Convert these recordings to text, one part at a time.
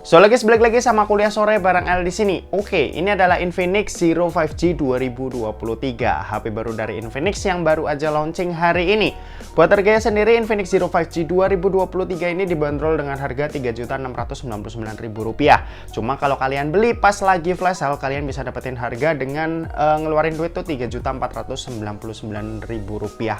So guys, balik lagi sama kuliah sore bareng L di sini. Oke, ini adalah Infinix Zero 5G 2023, HP baru dari Infinix yang baru aja launching hari ini. Buat harganya sendiri, Infinix Zero 5G 2023 ini dibanderol dengan harga Rp3.699.000. Cuma kalau kalian beli pas lagi flash sale, kalian bisa dapetin harga dengan ngeluarin duit tuh Rp3.499.000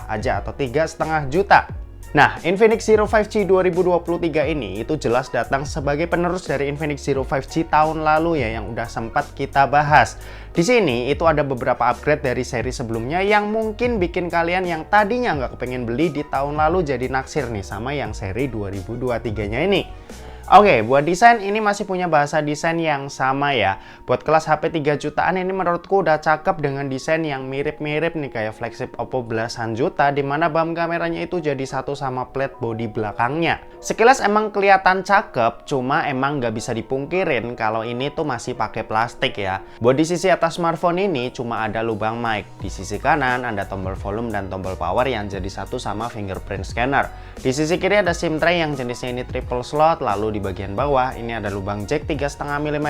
aja, atau 3,5 juta. Nah, Infinix Zero 5G 2023 ini itu jelas datang sebagai penerus dari Infinix Zero 5G tahun lalu ya, yang udah sempat kita bahas. Di sini itu ada beberapa upgrade dari seri sebelumnya yang mungkin bikin kalian yang tadinya nggak kepengen beli di tahun lalu jadi naksir nih sama yang seri 2023-nya ini. Oke, buat desain ini masih punya bahasa desain yang sama ya. Buat kelas HP 3 jutaan ini menurutku udah cakep dengan desain yang mirip-mirip nih kayak flagship Oppo belasan juta, dimana BAM kameranya itu jadi satu sama plate body belakangnya. Sekilas emang kelihatan cakep, cuma emang nggak bisa dipungkirin kalau ini tuh masih pakai plastik ya. Buat di sisi atas smartphone ini cuma ada lubang mic. Di sisi kanan ada tombol volume dan tombol power yang jadi satu sama fingerprint scanner. Di sisi kiri ada SIM tray yang jenisnya ini triple slot, lalu di bagian bawah ini ada lubang jack 3,5 mm,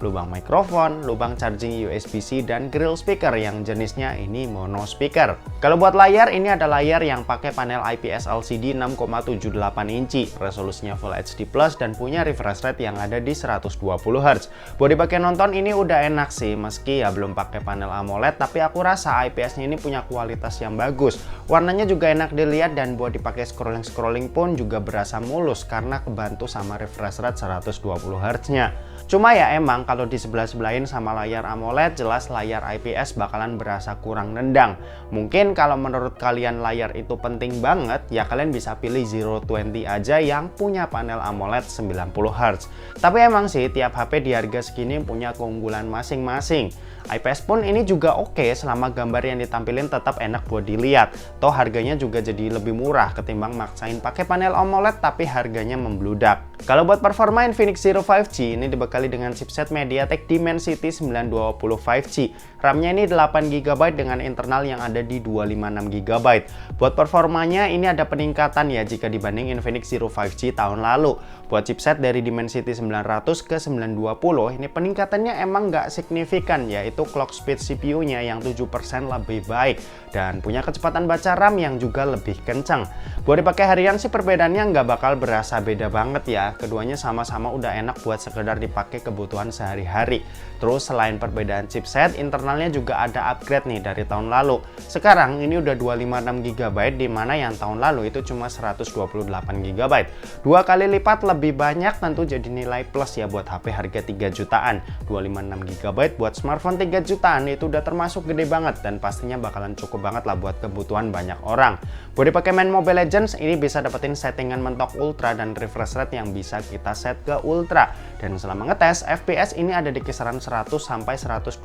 lubang mikrofon, lubang charging USB-C, dan grill speaker yang jenisnya ini mono speaker. Kalau buat layar, ini ada layar yang pakai panel IPS LCD 6,78 inci, resolusinya Full HD+, dan punya refresh rate yang ada di 120 Hz. Buat dipakai nonton ini udah enak sih, meski ya belum pakai panel AMOLED, tapi aku rasa IPS-nya ini punya kualitas yang bagus. Warnanya juga enak dilihat, dan buat dipakai scrolling pun juga berasa mulus karena kebantu sama refresh rate 120 Hz-nya. Cuma ya emang kalau di sebelah-sebelahin sama layar AMOLED, jelas layar IPS bakalan berasa kurang nendang. Mungkin kalau menurut kalian layar itu penting banget, ya kalian bisa pilih Zero 20 aja yang punya panel AMOLED 90 Hz. Tapi emang sih tiap HP di harga segini punya keunggulan masing-masing. IPS pun ini juga oke selama gambar yang ditampilin tetap enak buat dilihat. Toh harganya juga jadi lebih murah ketimbang maksain pakai panel AMOLED tapi harganya membludak. Kalau buat performa Infinix Zero 5G ini dibekali dengan chipset MediaTek Dimensity 920 5G. RAM-nya ini 8GB dengan internal yang ada di 256GB. Buat performanya ini ada peningkatan ya jika dibanding Infinix Zero 5G tahun lalu. Buat chipset dari Dimensity 900 ke 920 ini peningkatannya emang nggak signifikan, yaitu clock speed CPU-nya yang 7% lebih baik dan punya kecepatan baca RAM yang juga lebih kencang. Buat dipakai harian sih perbedaannya nggak bakal berasa beda banget ya. Keduanya sama-sama udah enak buat sekedar dipakai kebutuhan sehari-hari. Terus selain perbedaan chipset, internalnya juga ada upgrade nih dari tahun lalu. Sekarang ini udah 256GB, dimana yang tahun lalu itu cuma 128GB. Dua kali lipat lebih banyak, tentu jadi nilai plus ya buat HP harga 3 jutaan. 256GB buat smartphone 3 jutaan itu udah termasuk gede banget dan pastinya bakalan cukup banget lah buat kebutuhan banyak orang. Buat dipakai main Mobile Legends, ini bisa dapetin settingan mentok ultra dan refresh rate yang bisa kita set ke ultra. Dan selama ngetes, FPS ini ada di kisaran 100 sampai 120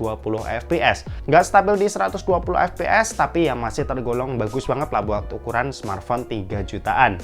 FPS. Nggak stabil di 120 FPS, tapi ya masih tergolong bagus banget lah buat ukuran smartphone 3 jutaan.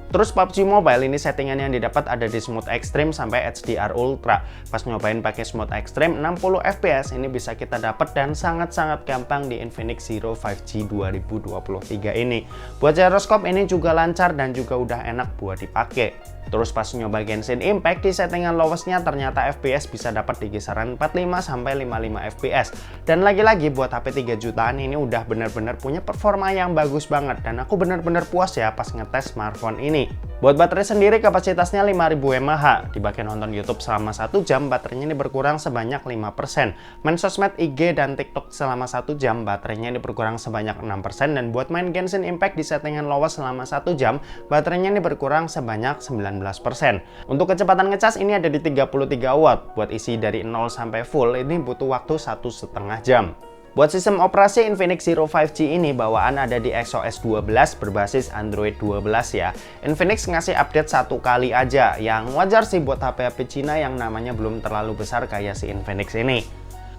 Terus PUBG Mobile ini settingan yang didapat ada di Smooth Extreme sampai HDR Ultra. Pas nyobain pakai Smooth Extreme, 60 FPS ini bisa kita dapat dan sangat-sangat gampang di Infinix Zero 5G 2023 ini. Buat gyroskop ini juga lancar dan juga udah enak buat dipakai. Terus pas nyoba Genshin Impact di settingan lowestnya ternyata FPS bisa dapat di kisaran 45 sampai 55 FPS. Dan lagi-lagi buat HP 3 jutaan ini udah bener-bener punya performa yang bagus banget dan aku bener-bener puas ya pas ngetes smartphone ini. Buat baterai sendiri kapasitasnya 5000 mAh. Dipakai nonton YouTube selama 1 jam, baterainya ini berkurang sebanyak 5%. Main sosmed IG dan TikTok selama 1 jam, baterainya ini berkurang sebanyak 6%. Dan buat main Genshin Impact di settingan lowest selama 1 jam, baterainya ini berkurang sebanyak 19%. Untuk kecepatan ngecas ini ada di 33 watt. Buat isi dari 0 sampai full ini butuh waktu 1,5 jam. Buat sistem operasi Infinix Zero 5G ini bawaan ada di XOS 12 berbasis Android 12 ya. Infinix ngasih update 1 kali aja, yang wajar sih buat HP-HP Cina yang namanya belum terlalu besar kayak si Infinix ini.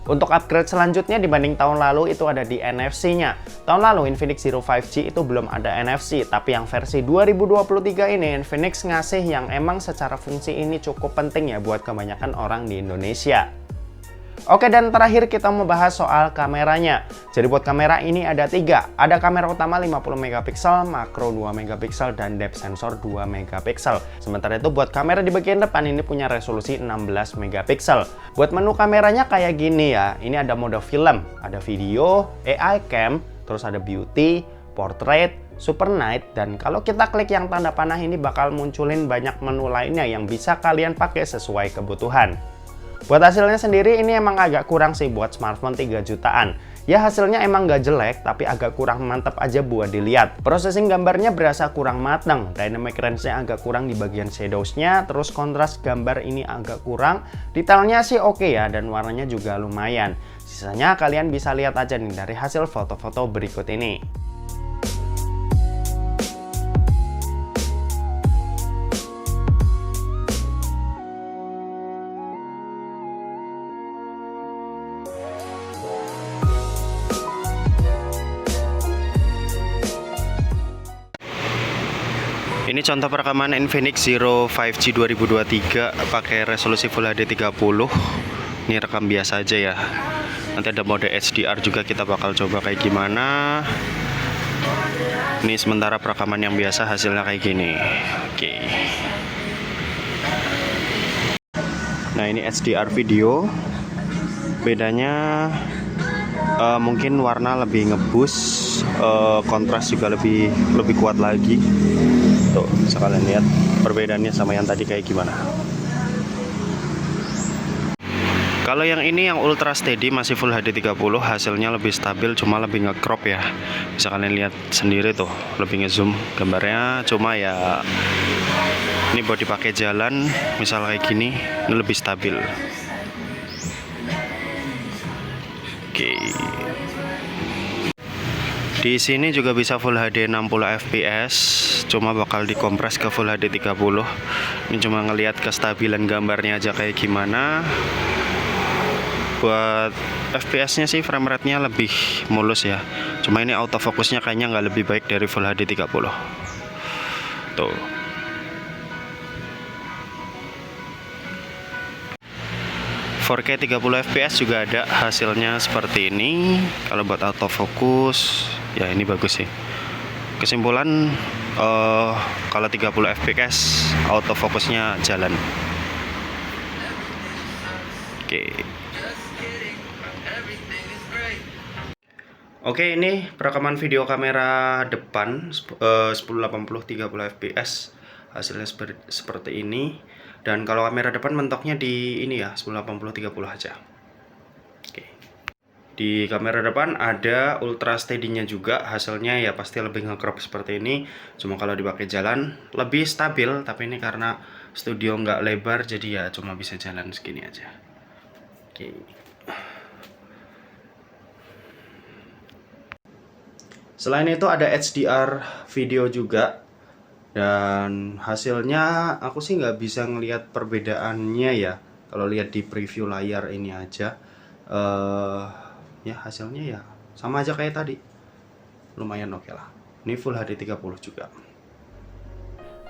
Untuk upgrade selanjutnya dibanding tahun lalu itu ada di NFC-nya. Tahun lalu Infinix Zero 5G itu belum ada NFC, tapi yang versi 2023 ini Infinix ngasih yang emang secara fungsi ini cukup penting ya buat kebanyakan orang di Indonesia. Oke, dan terakhir kita mau bahas soal kameranya. Jadi buat kamera ini ada 3. Ada kamera utama 50 megapiksel, makro 2 megapiksel, dan depth sensor 2 megapiksel. Sementara itu buat kamera di bagian depan ini punya resolusi 16 megapiksel. Buat menu kameranya kayak gini ya. Ini ada mode film, ada video, AI cam, terus ada beauty, portrait, super night, dan kalau kita klik yang tanda panah ini bakal munculin banyak menu lainnya yang bisa kalian pakai sesuai kebutuhan. Buat hasilnya sendiri ini emang agak kurang sih buat smartphone 3 jutaan. Ya hasilnya emang nggak jelek, tapi agak kurang mantap aja buat dilihat. Processing gambarnya berasa kurang matang, dynamic range-nya agak kurang di bagian shadows-nya, terus kontras gambar ini agak kurang. Detailnya sih oke ya, dan warnanya juga lumayan. Sisanya kalian bisa lihat aja nih dari hasil foto-foto berikut ini. Ini contoh perekaman Infinix Zero 5G 2023 pakai resolusi Full HD 30. Ini rekam biasa aja ya. Nanti ada mode HDR juga, kita bakal coba kayak gimana. Ini sementara perekaman yang biasa hasilnya kayak gini. Oke. Nah, ini HDR video. Bedanya mungkin warna lebih ngebus, kontras juga lebih kuat lagi. Tuh, bisa kalian lihat perbedaannya sama yang tadi kayak gimana. Kalau yang ini yang ultra steady masih Full HD 30, hasilnya lebih stabil, cuma lebih nge-crop ya. Bisa kalian lihat sendiri tuh, lebih nge-zoom gambarnya, cuma ya ini buat dipakai jalan misal kayak gini, ini lebih stabil. Oke. Di sini juga bisa Full HD 60 fps, cuma bakal dikompres ke Full HD 30. Ini cuma ngelihat kestabilan gambarnya aja kayak gimana. Buat fps-nya sih frame rate-nya lebih mulus ya. Cuma ini autofocusnya kayaknya nggak lebih baik dari Full HD 30. Tuh. K 30 fps juga ada hasilnya seperti ini. Kalau buat autofocus ya ini bagus sih. Kesimpulan kalau 30 fps autofocusnya jalan. Oke, ini perekaman video kamera depan 1080 30 fps. Hasilnya seperti ini. Dan kalau kamera depan mentoknya di ini ya 1080 30 aja. Oke. Di kamera depan ada ultra steady-nya juga, hasilnya ya pasti lebih nge-crop seperti ini. Cuma kalau dipakai jalan lebih stabil, tapi ini karena studio nggak lebar jadi ya cuma bisa jalan segini aja. Oke. Selain itu ada HDR video juga. Dan hasilnya aku sih nggak bisa ngelihat perbedaannya ya. Kalau lihat di preview layar ini aja, ya hasilnya ya sama aja kayak tadi. Lumayan oke lah. Ini Full HD 30 juga.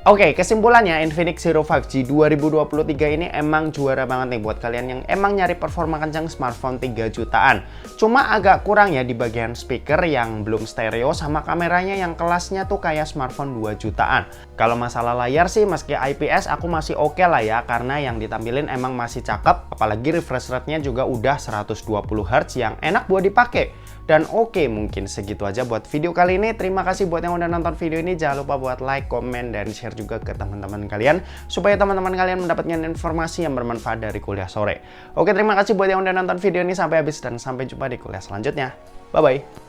Oke, kesimpulannya Infinix Zero 5G 2023 ini emang juara banget nih buat kalian yang emang nyari performa kencang smartphone 3 jutaan. Cuma agak kurang ya di bagian speaker yang belum stereo sama kameranya yang kelasnya tuh kayak smartphone 2 jutaan. Kalau masalah layar sih meski IPS aku masih oke lah ya, karena yang ditampilin emang masih cakep, apalagi refresh rate-nya juga udah 120 Hz yang enak buat dipakai. Dan oke, mungkin segitu aja buat video kali ini. Terima kasih buat yang udah nonton video ini. Jangan lupa buat like, komen, dan share juga ke teman-teman kalian, supaya teman-teman kalian mendapatkan informasi yang bermanfaat dari kuliah sore. Oke, terima kasih buat yang udah nonton video ini sampai habis, dan sampai jumpa di kuliah selanjutnya. Bye-bye.